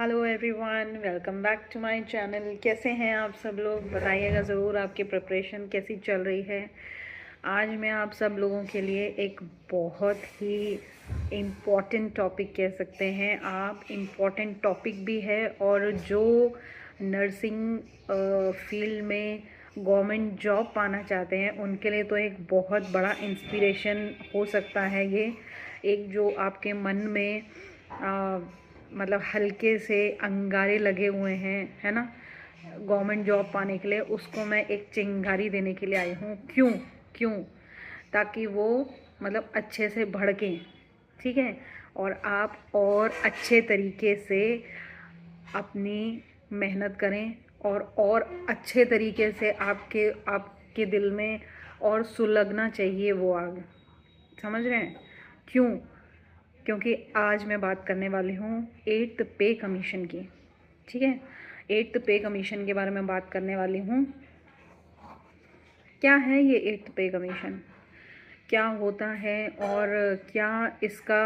Hello everyone, welcome back to my channel. कैसे हैं आप सब लोग? बताइएगा ज़रूर आपकी प्रिपरेशन कैसी चल रही है। आज मैं आप सब लोगों के लिए एक बहुत ही इम्पॉर्टेंट टॉपिक कह सकते हैं आप, इम्पॉर्टेंट टॉपिक भी है और जो नर्सिंग फील्ड में गवर्नमेंट जॉब पाना चाहते हैं उनके लिए तो एक बहुत बड़ा इंस्पिरेशन हो सकता है। ये एक जो आपके मन में मतलब हल्के से अंगारे लगे हुए हैं, है ना, गवर्नमेंट जॉब पाने के लिए, उसको मैं एक चिंगारी देने के लिए आई हूँ। क्यों क्यों ताकि वो मतलब अच्छे से भड़कें, ठीक है, और आप और अच्छे तरीके से अपनी मेहनत करें और अच्छे तरीके से आपके दिल में और सुलगना चाहिए वो आग। समझ रहे हैं क्यों? क्योंकि आज मैं बात करने वाली हूँ 8th पे कमीशन की, ठीक है। 8th पे कमीशन के बारे में बात करने वाली हूँ। क्या है ये 8th पे कमीशन, क्या होता है और क्या इसका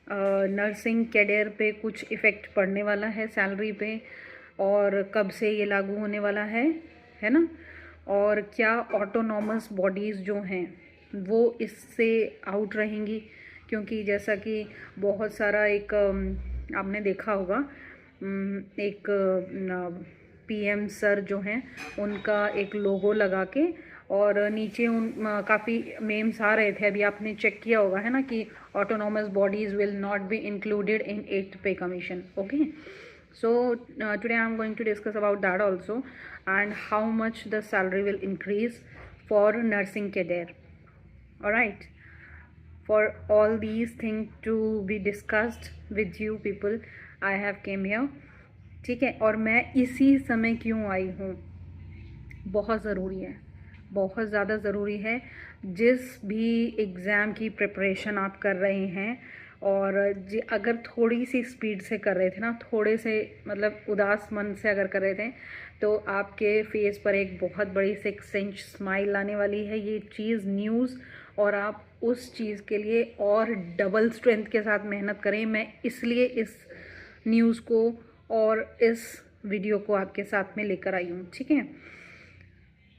नर्सिंग कैरियर पे कुछ इफ़ेक्ट पड़ने वाला है, सैलरी पे, और कब से ये लागू होने वाला है ना। और क्या ऑटोनॉमस बॉडीज़ जो हैं वो इससे आउट रहेंगी, क्योंकि जैसा कि बहुत सारा एक आपने देखा होगा, एक पीएम सर जो हैं उनका एक लोगो लगा के और नीचे उन काफ़ी मेम्स आ रहे थे, अभी आपने चेक किया होगा, है ना, कि autonomous bodies will not be included in 8th पे commission. Okay, so today I'm going to discuss about that also, and how much the salary will increase for nursing career. All right, for all these things to be discussed with you people, I have came here, ठीक है। और मैं इसी समय क्यों आई हूँ, बहुत ज़रूरी है, बहुत ज़्यादा ज़रूरी है। जिस भी एग्ज़ाम की प्रिपरेशन आप कर रहे हैं और अगर थोड़ी सी स्पीड से कर रहे थे ना, थोड़े से मतलब उदास मन से अगर कर रहे थे, तो आपके फेस पर एक बहुत बड़ी 6 इंच स्माइल आने वाली है, ये चीज़ न्यूज़। और आप उस चीज़ के लिए और डबल स्ट्रेंथ के साथ मेहनत करें। मैं इसलिए इस न्यूज़ को और इस वीडियो को आपके साथ में लेकर आई हूँ, ठीक है।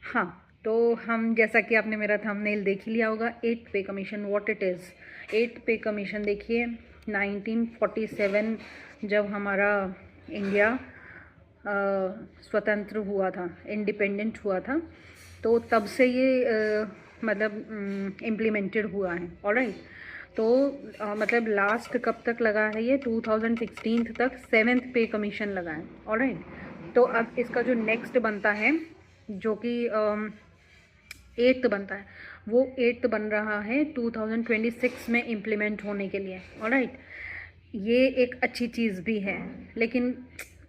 हाँ, तो हम, जैसा कि आपने मेरा थंबनेल देख ही लिया होगा, 8th पे commission what it is. 8th पे कमीशन देखिए, 1947 जब हमारा इंडिया स्वतंत्र हुआ था, इंडिपेंडेंट हुआ था, तो तब से ये मतलब इम्प्लीमेंटेड हुआ है। ऑलराइट, तो मतलब लास्ट कब तक लगा है ये, 2016 तक 7th पे कमीशन लगा है। ऑलराइट, तो अब इसका जो नेक्स्ट बनता है, जो कि 8th बनता है, वो 8th बन रहा है 2026 में इम्प्लीमेंट होने के लिए। ऑलराइट, ये एक अच्छी चीज़ भी है, लेकिन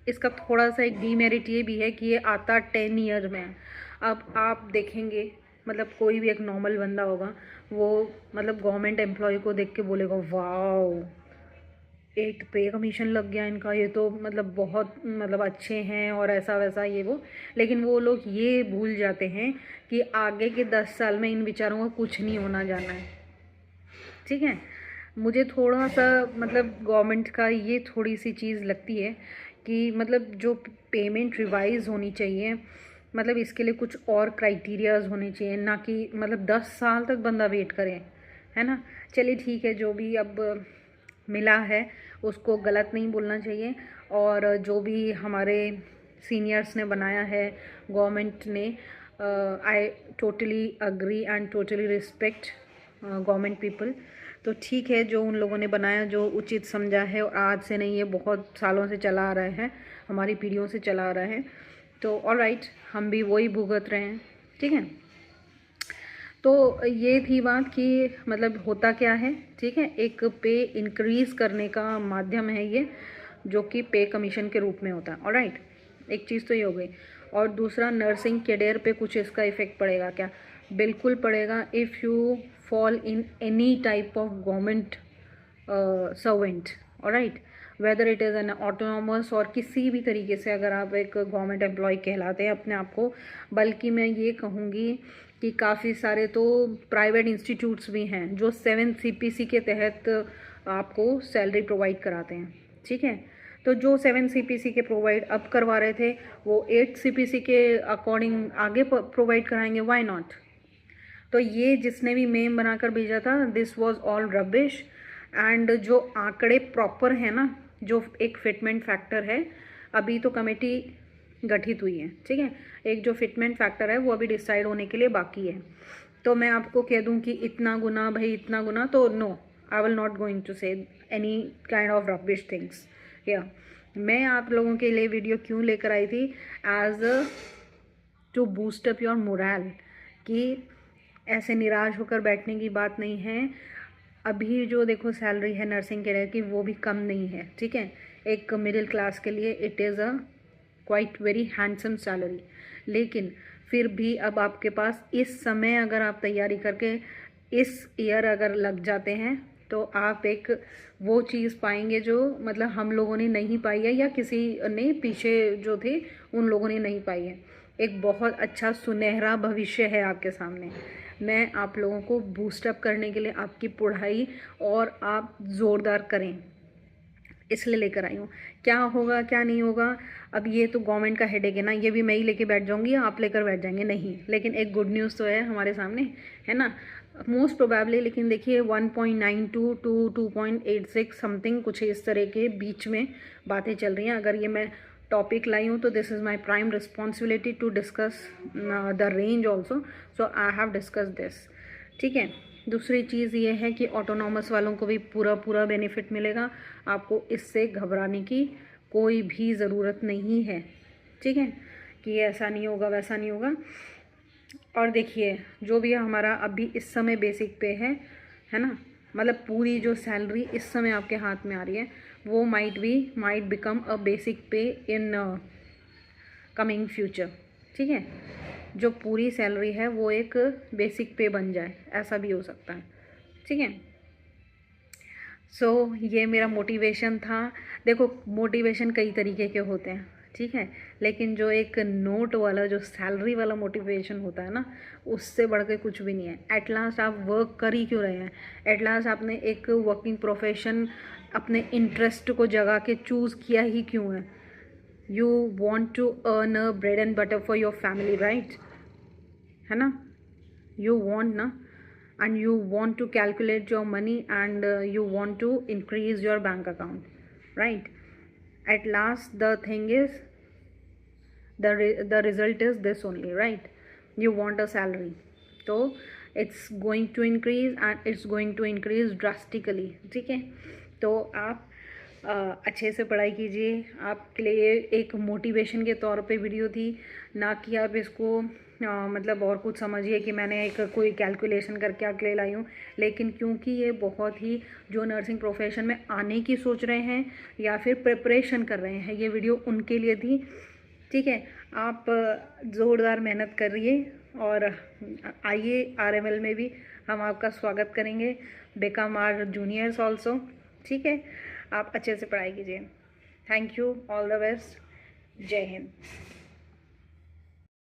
इसका थोड़ा सा एक डीमेरिट ये भी है कि ये आता 10 ईयर में। अब आप देखेंगे, मतलब कोई भी एक नॉर्मल बंदा होगा, वो मतलब गवर्नमेंट एम्प्लॉय को देख के बोलेगा वाओ 8th पे कमीशन लग गया इनका, ये तो मतलब बहुत मतलब अच्छे हैं और ऐसा वैसा ये वो। लेकिन वो लोग ये भूल जाते हैं कि आगे के 10 साल में इन बेचारों को कुछ नहीं होना जाना है, ठीक है। मुझे थोड़ा सा मतलब गवर्नमेंट का ये थोड़ी सी चीज़ लगती है कि मतलब जो पेमेंट रिवाइज होनी चाहिए, मतलब इसके लिए कुछ और क्राइटेरियाज होने चाहिए, ना कि मतलब 10 साल तक बंदा वेट करे, है ना। चलिए ठीक है, जो भी अब मिला है उसको गलत नहीं बोलना चाहिए, और जो भी हमारे सीनियर्स ने बनाया है, गवर्नमेंट ने, I totally agree and totally respect government people. तो ठीक है, जो उन लोगों ने बनाया, जो उचित समझा है, और आज से नहीं, ये बहुत सालों से चला आ रहा है, हमारी पीढ़ियों से चला आ रहा है। तो ऑलराइट, हम भी वही भुगत रहे हैं, ठीक है। तो ये थी बात कि मतलब होता क्या है, ठीक है। एक पे इंक्रीज़ करने का माध्यम है ये, जो कि पे कमीशन के रूप में होता है। ऑलराइट, एक चीज़ तो ये हो गई। और दूसरा, नर्सिंग कैरियर पे कुछ इसका इफ़ेक्ट पड़ेगा क्या? बिल्कुल पड़ेगा। If you fall in any type of government servant, alright, whether it is an autonomous और किसी भी तरीके से अगर आप एक गवर्नमेंट एम्प्लॉय कहलाते हैं अपने आप को, बल्कि मैं ये कहूँगी कि काफ़ी सारे तो प्राइवेट इंस्टीट्यूट्स भी हैं जो 7th CPC के तहत आपको सैलरी प्रोवाइड कराते हैं, ठीक है। तो जो 7 CPC के प्रोवाइड अब करवा रहे थे वो 8 CPC के अकॉर्डिंग आगे प्रोवाइड कराएंगे, व्हाई नॉट। तो ये जिसने भी मेम बनाकर भेजा था, this was all rubbish. And जो आंकड़े प्रॉपर है ना, जो एक फिटमेंट फैक्टर है, अभी तो कमेटी गठित हुई है, ठीक है, एक जो फिटमेंट फैक्टर है वो अभी डिसाइड होने के लिए बाकी है। तो मैं आपको कह दूं कि इतना गुना भाई इतना गुना, तो no, I will not going to say any kind of rubbish things. या मैं आप लोगों के लिए वीडियो क्यों लेकर आई थी, as to boost up your moral, कि ऐसे निराश होकर बैठने की बात नहीं है। अभी जो देखो सैलरी है नर्सिंग कैरियर की, वो भी कम नहीं है, ठीक है। एक मिडिल क्लास के लिए it is a quite very handsome salary. लेकिन फिर भी अब आपके पास इस समय अगर आप तैयारी करके इस ईयर अगर लग जाते हैं तो आप एक वो चीज़ पाएंगे जो मतलब हम लोगों ने नहीं पाई है, या किसी ने पीछे जो थे उन लोगों ने नहीं पाई है। एक बहुत अच्छा सुनहरा भविष्य है आपके सामने। मैं आप लोगों को बूस्टअप करने के लिए आपकी पढ़ाई और आप ज़ोरदार करें इसलिए लेकर आई हूँ। क्या होगा क्या नहीं होगा, अब ये तो गवर्नमेंट का हेडेक है ना, ये भी मैं ही लेके बैठ जाऊँगी या आप लेकर बैठ जाएंगे, नहीं। लेकिन एक गुड न्यूज़ तो है हमारे सामने, है ना, मोस्ट प्रोबेबली। लेकिन देखिए 1.92 टू 2.86 समथिंग कुछ इस तरह के बीच में बातें चल रही हैं। अगर ये मैं टॉपिक लाई हूँ तो this is my prime responsibility to discuss the range also, so I have discuss this, ठीक है। दूसरी चीज़ ये है कि ऑटोनॉमस वालों को भी पूरा बेनिफिट मिलेगा, आपको इससे घबराने की कोई भी ज़रूरत नहीं है, ठीक है, कि ऐसा नहीं होगा वैसा नहीं होगा। और देखिए जो भी हमारा अभी इस समय बेसिक पे है ना, मतलब पूरी जो सैलरी इस समय आपके हाथ में आ रही है वो माइट बिकम अ बेसिक पे इन कमिंग फ्यूचर, ठीक है। जो पूरी सैलरी है वो एक बेसिक पे बन जाए, ऐसा भी हो सकता है, ठीक है। सो ये मेरा मोटिवेशन था। देखो मोटिवेशन कई तरीके के होते हैं, ठीक है, लेकिन जो एक नोट वाला जो सैलरी वाला मोटिवेशन होता है ना, उससे बढ़ के कुछ भी नहीं है। एट लास्ट आप वर्क कर ही क्यों रहे हैं, एट लास्ट आपने एक वर्किंग प्रोफेशन अपने इंटरेस्ट को जगा के चूज़ किया ही क्यों है। You want to earn a bread and butter for your family, right, है ना, you want na, and you want to calculate your money, and you want to increase your bank account, right? At last the thing is the result is this only, right? You want a salary, so it's going to increase and it's going to increase drastically, ठीक है। तो आप अच्छे से पढ़ाई कीजिए। आपके लिए एक मोटिवेशन के तौर पे वीडियो थी, ना कि आप इसको मतलब और कुछ समझिए कि मैंने एक कोई कैलकुलेशन करके आपके लिए लाई हूँ। लेकिन क्योंकि ये बहुत ही जो नर्सिंग प्रोफेशन में आने की सोच रहे हैं या फिर प्रिपरेशन कर रहे हैं, ये वीडियो उनके लिए थी, ठीक है। आप ज़ोरदार मेहनत करिए और आइए RML में भी हम आपका स्वागत करेंगे, बिकम आवर जूनियर्स ऑल्सो, ठीक है। आप अच्छे से पढ़ाई कीजिए। Thank you, all the best, जय हिंद।